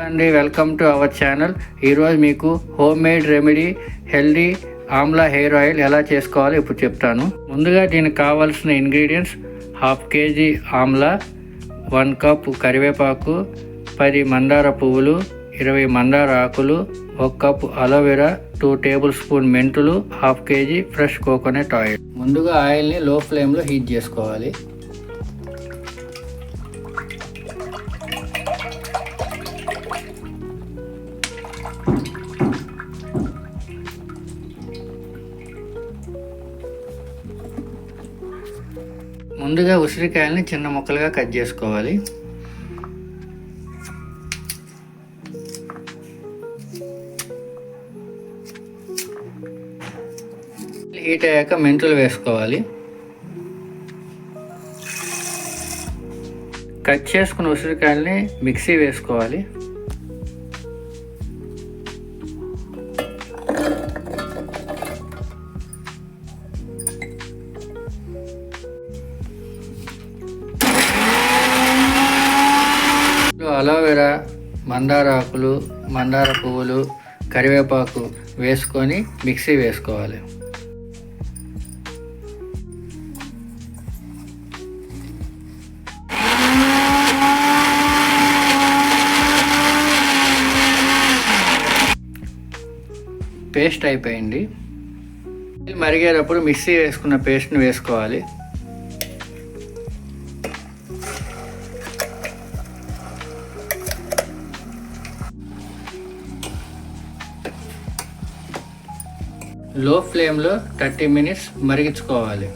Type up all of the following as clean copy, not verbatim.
అండి, welcome to our channel. ఈరోజు మీకు home made remedy healthy Amla hair oil ఎలా చేసుకోవాలో ఇప్పుడు చెప్తాను. ముందుగా దీనికి కావాల్సిన ఇంగ్రీడియంట్స్: 1/2 kg ఆమ్లా, 1 కప్ కరివేపాకు, 10 మందార పువ్వులు, 20 మందార ఆకులు, 1 కప్ అలోవెరా, 2 టేబుల్ స్పూన్ మెంతులు, 1/2 kg ఫ్రెష్ కోకోనట్ ఆయిల్. ముందుగా ఆయిల్ని లో ఫ్లేమ్లో హీట్ చేసుకోవాలి. ముందుగా ఉసిరికాయలని చిన్న ముక్కలుగా కట్ చేసుకోవాలి. హీట్ అయ్యాక మెంతులు వేసుకోవాలి. కట్ చేసుకున్న ఉసిరికాయలని మిక్సీ వేసుకోవాలి. అలోవెరా, మందార ఆకులు, మందార పువ్వులు, కరివేపాకు వేసుకొని మిక్సీ వేసుకోవాలి. పేస్ట్ అయిపోయింది. మరిగేటప్పుడు మిక్సీ వేసుకున్న పేస్ట్ని వేసుకోవాలి. లో ఫ్లేమ్లో 30 మినిట్స్ మరిగించుకోవాలి.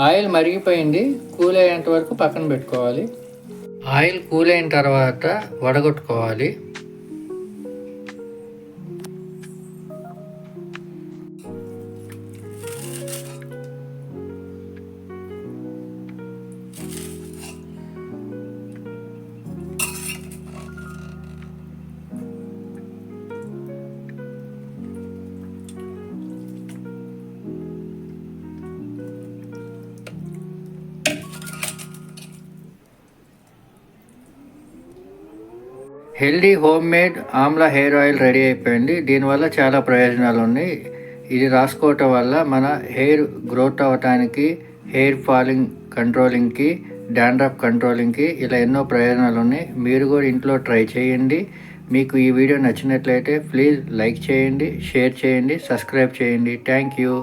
ఆయిల్ మరిగిపోయింది. కూల్ అయ్యేంత వరకు పక్కన పెట్టుకోవాలి. ఆయిల్ కూల్ అయిన తర్వాత వడగొట్టుకోవాలి. Healthy homemade amla hair oil ready అయిపోయింది. దీనివల్ల చాలా ప్రయోజనాలు ఉన్నాయి. ఇది రాసుకోవటం వల్ల మన హెయిర్ గ్రోత్ అవ్వటానికి, హెయిర్ ఫాలింగ్ కంట్రోలింగ్కి, డాండ్రఫ్ కంట్రోలింగ్కి ఇలా ఎన్నో ప్రయోజనాలు ఉన్నాయి. మీరు కూడా ఇంట్లో ట్రై చేయండి. మీకు ఈ వీడియో నచ్చినట్లయితే ప్లీజ్ లైక్ చేయండి, షేర్ చేయండి, సబ్స్క్రైబ్ చేయండి. Thank you.